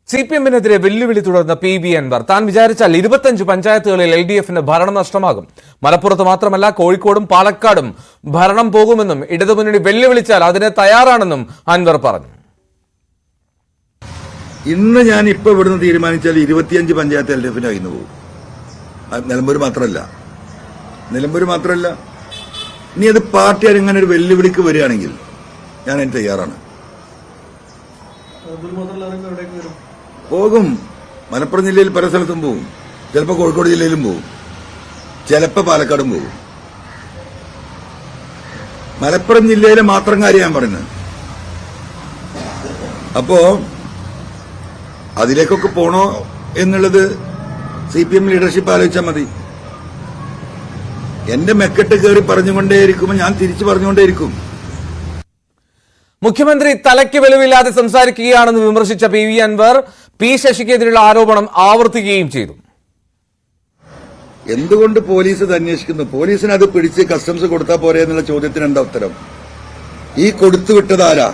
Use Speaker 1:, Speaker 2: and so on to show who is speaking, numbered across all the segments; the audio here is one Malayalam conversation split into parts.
Speaker 1: CPM-നെതിരെ വെല്ലുവിളി തുടർന്ന PV അൻവർ താൻ വിചാരിച്ചാൽ 25 പഞ്ചായത്തുകളിൽ LDF-ന് ഭരണം നഷ്ടമാകും. മലപ്പുറത്ത് മാത്രമല്ല കോഴിക്കോടും പാലക്കാടും ഭരണം പോകുമെന്നും ഇടതുമുന്നണി വെല്ലുവിളിച്ചാൽ അതിന് തയ്യാറാണെന്നും അൻവർ പറഞ്ഞു.
Speaker 2: ഇന്ന് ഞാൻ ഇപ്പോൾ ഇവിടുന്ന് തീരുമാനിച്ചാൽ 25 പഞ്ചായത്ത് LDF-ന് അയിന്ന് പോകും. നിലമ്പൂർ മാത്രമല്ല ഇനി അത് പാർട്ടി അങ്ങനെ ഒരു വെല്ലുവിളിക്ക് വരികയാണെങ്കിൽ ഞാൻ അതിന് തയ്യാറാണ്. പോകും. മലപ്പുറം ജില്ലയിൽ പല സ്ഥലത്തും പോകും. ചിലപ്പോൾ കോഴിക്കോട് ജില്ലയിലും പോകും, ചിലപ്പോൾ പാലക്കാടും പോകും. മലപ്പുറം ജില്ലയിലെ മാത്രം കാര്യം ഞാൻ പറയുന്നത്. അപ്പോ അതിലേക്കൊക്കെ പോണോ എന്നുള്ളത് CPM ലീഡർഷിപ്പ് ആലോചിച്ചാൽ മതി. എന്റെ മെക്കെട്ട് കയറി പറഞ്ഞുകൊണ്ടേയിരിക്കുമ്പോൾ ഞാൻ തിരിച്ചു പറഞ്ഞുകൊണ്ടേയിരിക്കും.
Speaker 1: മുഖ്യമന്ത്രി തലയ്ക്ക് വെളിവില്ലാതെ സംസാരിക്കുകയാണെന്ന് വിമർശിച്ച PV അൻവർ P ശശിക്കെതിരെയുള്ള ആരോപണം ആവർത്തിക്കുകയും ചെയ്തു.
Speaker 2: എന്തുകൊണ്ട് പോലീസ് ഇത് അന്വേഷിക്കുന്നു? പോലീസിന് അത് പിടിച്ച് കസ്റ്റംസ് കൊടുത്താൽ പോരെ എന്നുള്ള ചോദ്യത്തിന് എന്താ ഉത്തരം? ഈ കൊടുത്തുവിട്ടതാരാ?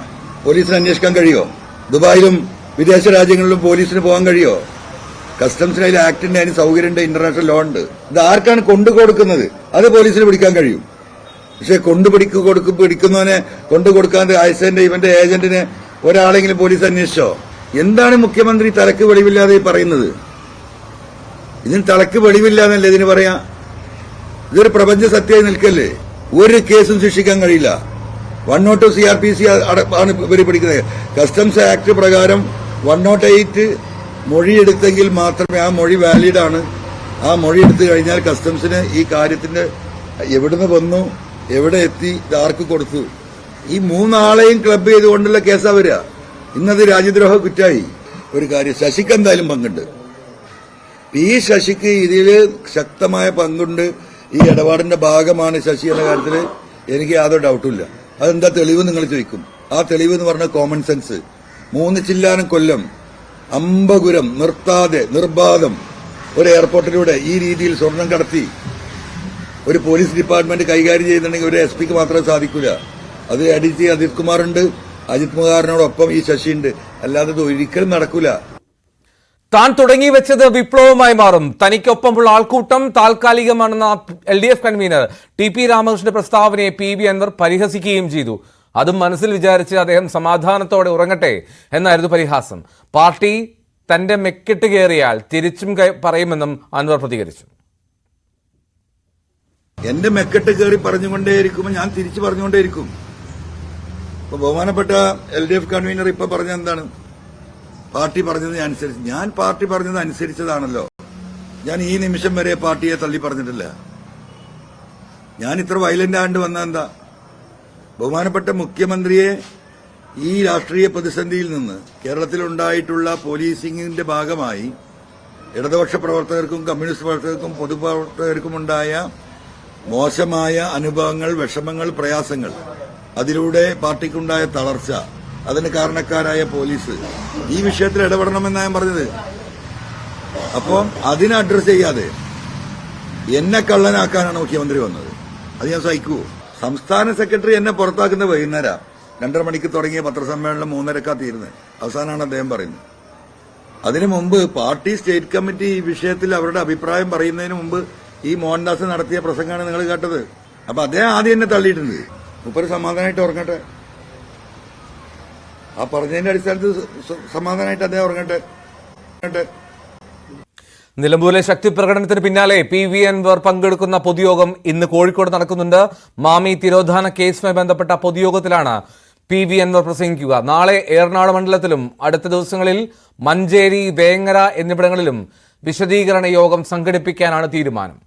Speaker 2: പോലീസിന് അന്വേഷിക്കാൻ കഴിയോ? ദുബായിലും വിദേശ രാജ്യങ്ങളിലും പോലീസിന് പോകാൻ കഴിയോ? കസ്റ്റംസിന് അതിൽ ആക്ടിന്റെ അതിന് സൗകര്യമുണ്ട്, ഇന്റർനാഷണൽ ലോ ഉണ്ട്. ഇത് ആർക്കാണ് കൊണ്ടുകൊടുക്കുന്നത്? അത് പോലീസിന് പിടിക്കാൻ കഴിയും. പക്ഷെ പിടിക്കുന്നവനെ കൊണ്ടുകൊടുക്കാതെ അയച്ചതിന്റെ ഇവന്റെ ഏജന്റിനെ ഒരാളെങ്കിലും പോലീസ് അന്വേഷിച്ചോ? എന്താണ് മുഖ്യമന്ത്രി തലക്ക് വെളിവില്ലാതെ പറയുന്നത്? ഇതിന് തലക്ക് വെളിവില്ലാന്നല്ലേ ഇതിന് പറയാ? ഇതൊരു പ്രപഞ്ച സത്യമായി നിൽക്കല്ലേ? ഒരു കേസും ശിക്ഷിക്കാൻ കഴിയില്ല. 102 CRPC ആണ് ഇവര് പിടിക്കുന്നത്. കസ്റ്റംസ് ആക്ട് പ്രകാരം 108 മൊഴിയെടുത്തെങ്കിൽ മാത്രമേ ആ മൊഴി വാലിഡാണ്. ആ മൊഴി എടുത്തു കഴിഞ്ഞാൽ കസ്റ്റംസിന് ഈ കാര്യത്തിന്റെ എവിടുന്ന് വന്നു, എവിടെ എത്തി, ആർക്ക് കൊടുത്തു, ഈ മൂന്നാളെയും ക്ലബ് ചെയ്തുകൊണ്ടുള്ള കേസാ വരിക. ഇന്നത് രാജ്യദ്രോഹ കുറ്റായി. ഒരു കാര്യം, ശശിക്ക് എന്തായാലും പങ്കുണ്ട്. ഈ ശശിക്ക് ഇതില് ശക്തമായ പങ്കുണ്ട്. ഈ ഇടപാടിന്റെ ഭാഗമാണ് ശശി എന്ന കാര്യത്തിൽ എനിക്ക് യാതൊരു ഡൗട്ടുമില്ല. അതെന്താ തെളിവ് നിങ്ങൾ ചോദിക്കും. ആ തെളിവ് എന്ന് പറഞ്ഞ കോമൺ സെൻസ്. 3 ചില്ലാനം കൊല്ലം അമ്പകുരം നിർത്താതെ നിർബാധം ഒരു എയർപോർട്ടിലൂടെ ഈ രീതിയിൽ സ്വർണം കടത്തി ഒരു പോലീസ് ഡിപ്പാർട്ട്മെന്റ് കൈകാര്യം ചെയ്യുന്നുണ്ടെങ്കിൽ ഒരു SP ക്ക് മാത്രമേ സാധിക്കൂല. അത് ADG അജിത് കുമാറുണ്ട്, അജിത് കുമാറിനോടൊപ്പം ഈ ശശിയുണ്ട്. അല്ലാതെ ഇത് ഒരിക്കലും നടക്കൂല.
Speaker 1: താൻ തുടങ്ങി വെച്ചത് വിപ്ലവമായി മാറും. തനിക്കൊപ്പമുള്ള ആൾക്കൂട്ടം താൽക്കാലികമാണെന്ന LDF കൺവീനർ TP രാമകൃഷ്ണന്റെ പ്രസ്താവനയെ PV അൻവർ പരിഹസിക്കുകയും ചെയ്തു. അതും മനസ്സിൽ വിചാരിച്ച് അദ്ദേഹം സമാധാനത്തോടെ ഉറങ്ങട്ടെ എന്നായിരുന്നു പരിഹാസം. പാർട്ടി തന്റെ മെക്കിട്ട് കയറിയാൽ തിരിച്ചും പറയുമെന്നും അൻവർ പ്രതികരിച്ചു.
Speaker 2: എന്റെ മെക്കെട്ട് കയറി പറഞ്ഞുകൊണ്ടേയിരിക്കുമ്പോൾ ഞാൻ തിരിച്ചു പറഞ്ഞുകൊണ്ടേയിരിക്കും. ഇപ്പൊ ബഹുമാനപ്പെട്ട LDF കൺവീനർ ഇപ്പൊ പറഞ്ഞ എന്താണ്? പാർട്ടി പറഞ്ഞത് അനുസരിച്ച്. ഞാൻ പാർട്ടി പറഞ്ഞത് അനുസരിച്ചതാണല്ലോ. ഞാൻ ഈ നിമിഷം വരെ പാർട്ടിയെ തള്ളി പറഞ്ഞിട്ടില്ല. ഞാൻ ഇത്ര വയലന്റ് ആണ്ട് വന്ന എന്താ? ബഹുമാനപ്പെട്ട മുഖ്യമന്ത്രിയെ ഈ രാഷ്ട്രീയ പ്രതിസന്ധിയിൽ നിന്ന് കേരളത്തിലുണ്ടായിട്ടുള്ള പോലീസിംഗിന്റെ ഭാഗമായി ഇടതുപക്ഷ പ്രവർത്തകർക്കും കമ്മ്യൂണിസ്റ്റ് പ്രവർത്തകർക്കും പൊതുപ്രവർത്തകർക്കും ഉണ്ടായ മോശമായ അനുഭവങ്ങൾ, വിഷമങ്ങൾ, പ്രയാസങ്ങൾ, അതിലൂടെ പാർട്ടിക്കുണ്ടായ തളർച്ച, അതിന് കാരണക്കാരായ പോലീസ്, ഈ വിഷയത്തിൽ ഇടപെടണമെന്നാണ് ഞാൻ പറഞ്ഞത്. അപ്പം അതിനെ അഡ്രസ് ചെയ്യാതെ എന്നെ കള്ളനാക്കാനാണ് മുഖ്യമന്ത്രി വന്നത്. അത് ഞാൻ സഹിക്കുവോ? സംസ്ഥാന സെക്രട്ടറി എന്നെ പുറത്താക്കുന്ന വൈകുന്നേരം 2:30 മണിക്ക് തുടങ്ങിയ പത്രസമ്മേളനം 3:30 തീരുന്നത്. അവസാനമാണ് അദ്ദേഹം പറയുന്നത്. അതിനു മുമ്പ് പാർട്ടി സ്റ്റേറ്റ് കമ്മിറ്റി ഈ വിഷയത്തിൽ അവരുടെ അഭിപ്രായം പറയുന്നതിന് മുമ്പ് ഈ മോഹൻദാസ് നടത്തിയ പ്രസംഗമാണ് നിങ്ങൾ കേട്ടത്. അപ്പൊ അദ്ദേഹം ആദ്യം എന്നെ തള്ളിയിട്ടുണ്ട്. മുപ്പര് സമാധാനമായിട്ട് ഉറങ്ങട്ടെ. ആ പറഞ്ഞതിന്റെ അടിസ്ഥാനത്തിൽ സമാധാനമായിട്ട് അദ്ദേഹം ഉറങ്ങട്ടെ.
Speaker 1: നിലമ്പൂരിലെ ശക്തി പ്രകടനത്തിന് പിന്നാലെ PV അൻവർ പങ്കെടുക്കുന്ന പൊതുയോഗം ഇന്ന് കോഴിക്കോട് നടക്കുന്നുണ്ട്. മാമി തിരോധാന കേസുമായി ബന്ധപ്പെട്ട പൊതുയോഗത്തിലാണ് PV അൻവർ പ്രസംഗിക്കുക. നാളെ ഏറനാട് മണ്ഡലത്തിലും അടുത്ത ദിവസങ്ങളിൽ മഞ്ചേരി, വേങ്ങര എന്നിവിടങ്ങളിലും വിശദീകരണ യോഗം സംഘടിപ്പിക്കാനാണ് തീരുമാനം.